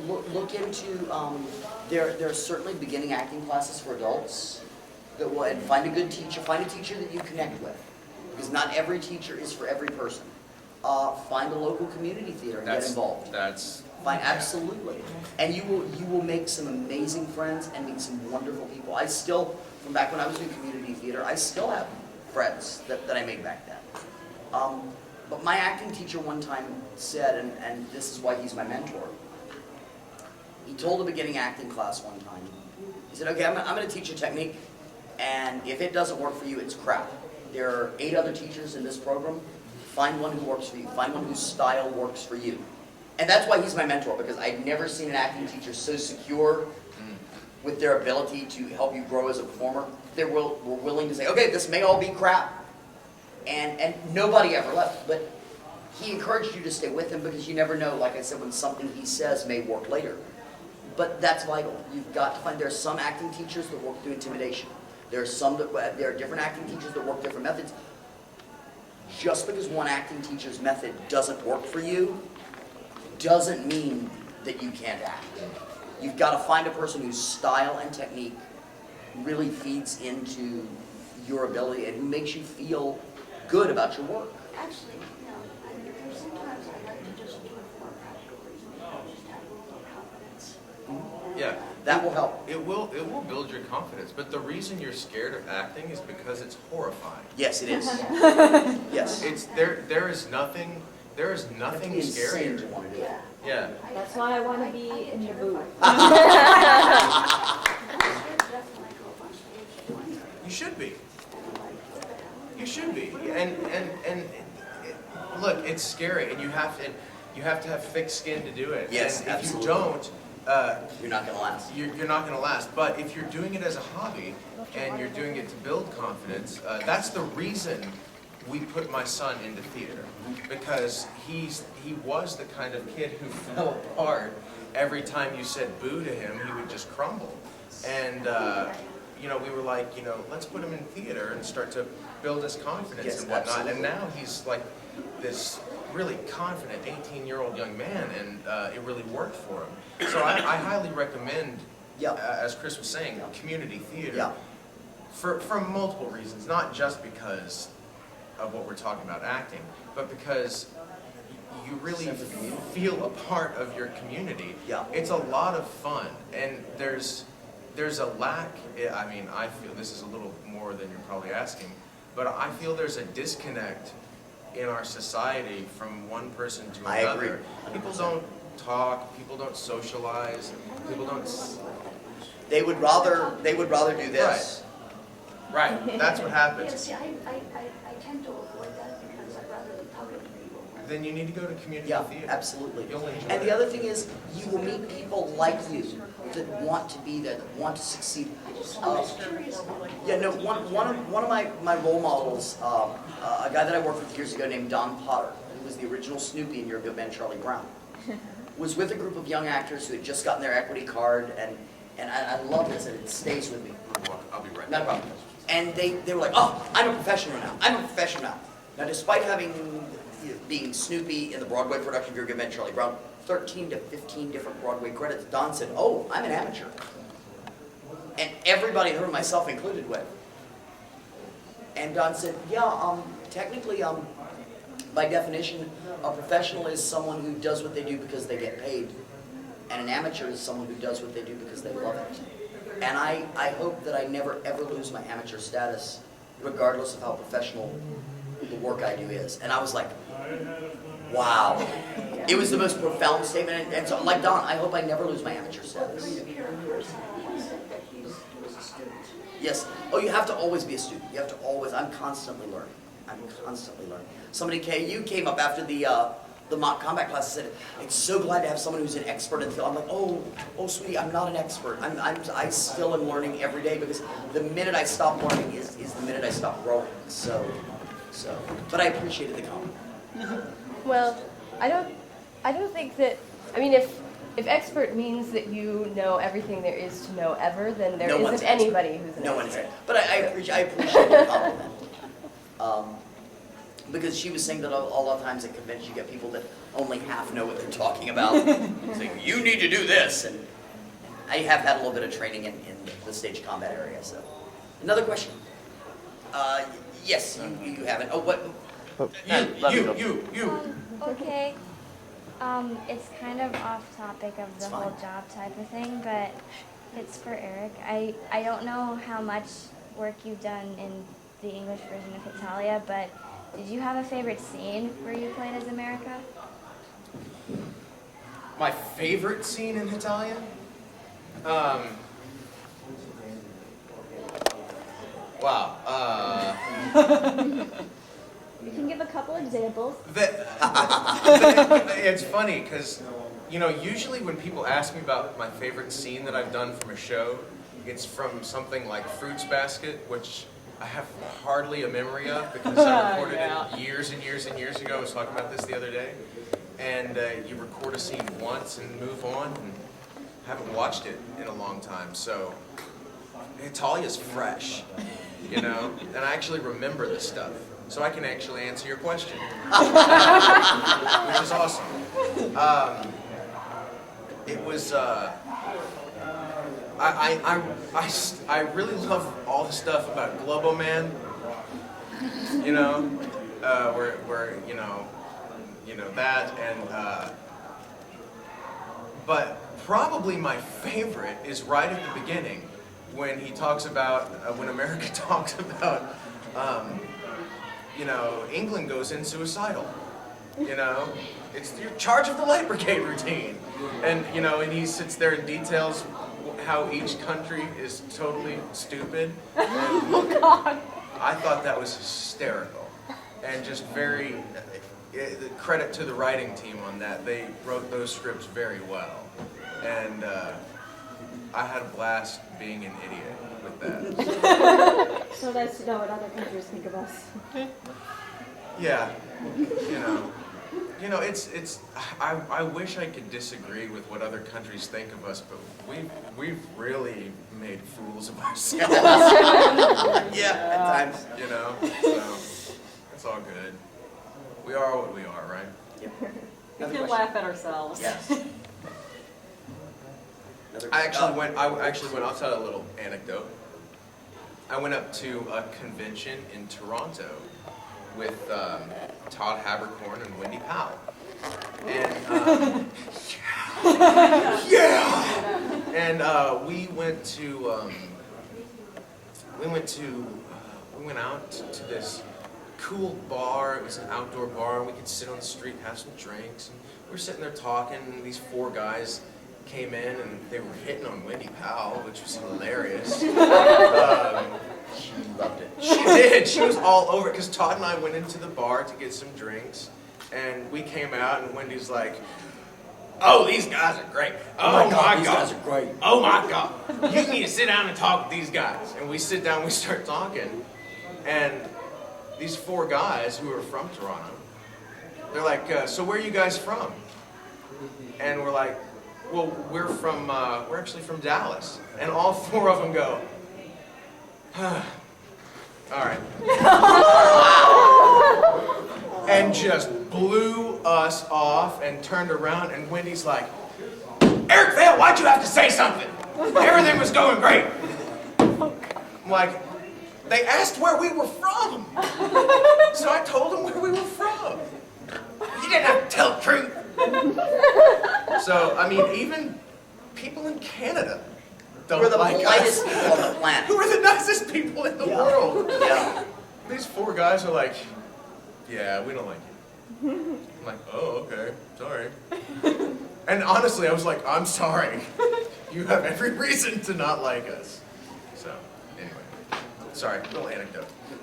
Look into, there are certainly beginning acting classes for adults that will, and find a good teacher, find a teacher that you connect with. Because not every teacher is for every person. Find a local community theater and get involved. Absolutely. And you will make some amazing friends and meet some wonderful people. I still, from back when I was in community theater, I still have friends that I made back then. But my acting teacher one time said, and this is why he's my mentor, he told a beginning acting class one time, he said, okay, I'm going to teach a technique, and if it doesn't work for you, it's crap. There are 8 other teachers in this program. Find one who works for you. Find one whose style works for you. And that's why he's my mentor, because I've never seen an acting teacher so secure with their ability to help you grow as a performer. They were willing to say, okay, this may all be crap. And nobody ever left. But he encouraged you to stay with him because you never know, like I said, when something he says may work later. But that's vital. You've got to find, there are some acting teachers that work through intimidation. There are different acting teachers that work different methods. Just because one acting teacher's method doesn't work for you, doesn't mean that you can't act. You've got to find a person whose style and technique really feeds into your ability and who makes you feel good about your work. Actually, no. There's sometimes I like to just do it for practical reasons. Just have a little confidence. Yeah. That will help. It will build your confidence, but the reason you're scared of acting is because it's horrifying. Yes, it is. Yes. There is nothing scarier. To want to do it. Yeah. That's why I want to be in the booth. You should be. You should be. And look, it's scary, and you have to have thick skin to do it. Yes, and absolutely. If you don't, you're not going to last. You're not going to last. But if you're doing it as a hobby and you're doing it to build confidence, that's the reason we put my son into theater, because he was the kind of kid who fell apart every time you said boo to him. He would just crumble. And we were like, let's put him in theater and start to build his confidence, yes, and whatnot. Absolutely. And now he's like this really confident 18-year-old young man, and it really worked for him. So I highly recommend, as Chris was saying, community theater for multiple reasons, not just because of what we're talking about acting, but because you really feel a part of your community. Yeah. It's a lot of fun, and there's a lack, I mean, I feel this is a little more than you're probably asking, but I feel there's a disconnect in our society from one person to another. I agree. People don't talk, people don't socialize, people don't... They would rather do this. Right, that's what happens. Yes, I tend to avoid that because I'd rather talk to people. Then you need to go to community Yeah, theater. absolutely. You'll enjoy And it. the other thing is, you will meet people like you that want to be there, that want to succeed. I'm just curious about One of my role models, a guy that I worked with years ago named Don Potter, who was the original Snoopy in Your Good Man Charlie Brown, was with a group of young actors who had just gotten their equity card, and I love this, and it stays with me. I'll be right Not a back. problem. And they were like, oh, I'm a professional now. I'm a professional now. Now, despite being Snoopy in the Broadway production of Your Good Man Charlie Brown, 13 to 15 different Broadway credits, Don said, oh, I'm an amateur. And everybody in the room, myself included, went. And Don said, yeah, technically, by definition, a professional is someone who does what they do because they get paid. And an amateur is someone who does what they do because they love it. And I hope that I never, ever lose my amateur status, regardless of how professional the work I do is. And I was like, wow. It was the most profound statement. And so, like Don, I hope I never lose my amateur status. He said that he was a student. Yes. Oh, you have to always be a student. You have to always, I'm constantly learning. I'm constantly learning. You came up after the mock combat class and said, I'm so glad to have someone who's an expert in the field. I'm like, oh, sweetie, I'm not an expert. I still am learning every day, because the minute I stop learning is the minute I stop growing. So, but I appreciated the comment. Well, I don't think that, I mean, if expert means that you know everything there is to know ever, then there isn't anybody who's an expert. No one is. But I appreciate the compliment. Because she was saying that a lot of times at conventions you get people that only half know what they're talking about. Saying, you need to do this. And I have had a little bit of training in the stage combat area, so. Another question. Yes, you haven't. Oh, what? You. Okay. It's kind of off topic of the whole job type of thing, but it's for Eric. I don't know how much work you've done in the English version of Italia, but did you have a favorite scene where you played as America? My favorite scene in Italia? Wow. You can give a couple examples. It's funny because, you know, usually when people ask me about my favorite scene that I've done from a show, it's from something like Fruits Basket, which I have hardly a memory of because I recorded it years and years and years ago. I was talking about this the other day. And you record a scene once and move on, and haven't watched it in a long time. So Italia's fresh, you know, and I actually remember the stuff. So I can actually answer your question, which is awesome. It was, I really love all the stuff about Globo Man, you know, where you know that, and but probably my favorite is right at the beginning when he talks about when America talks about you know, England goes in suicidal. You know, it's your charge of the light brigade routine, and you know, and he sits there and details how each country is totally stupid. Oh God! I thought that was hysterical, and just very credit to the writing team on that. They wrote those scripts very well, and I had a blast being an idiot with that. So that's not what other countries think of us. Yeah, you know, it's. I wish I could disagree with what other countries think of us, but we've really made fools of ourselves. Yeah, at times. You know, so it's all good. We are what we are, right? Yep. We Another can question? laugh at ourselves. Yes. Another I question? actually went. I'll tell a little anecdote. I went up to a convention in Toronto with Todd Habercorn and Wendy Powell, and yeah, and we went out to this cool bar. It was an outdoor bar, and we could sit on the street, have some drinks. And we were sitting there talking, and these four guys came in, and they were hitting on Wendy Powell, which was hilarious. She loved it. She did. She was all over it, because Todd and I went into the bar to get some drinks, and we came out, and Wendy's like, "Oh, these guys are great. Oh my God, these guys are great. Oh my God, you need to sit down and talk with these guys." And we sit down, we start talking, and these four guys who are from Toronto, they're like, "So where are you guys from?" And we're like, "Well, we're actually from Dallas." And all four of them go, "All right." And just blew us off and turned around, and Wendy's like, "Eric Vale, why'd you have to say something? Everything was going great." I'm like, "They asked where we were from." So I told them where we were from. You didn't have to tell the truth. So, I mean, even people in Canada don't We're the like politest us. people on the planet. Who are the nicest people in the world? Yeah. These four guys are like, "Yeah, we don't like you." I'm like, "Oh, okay, sorry." And honestly, I was like, "I'm sorry. You have every reason to not like us." So, anyway, sorry, little anecdote.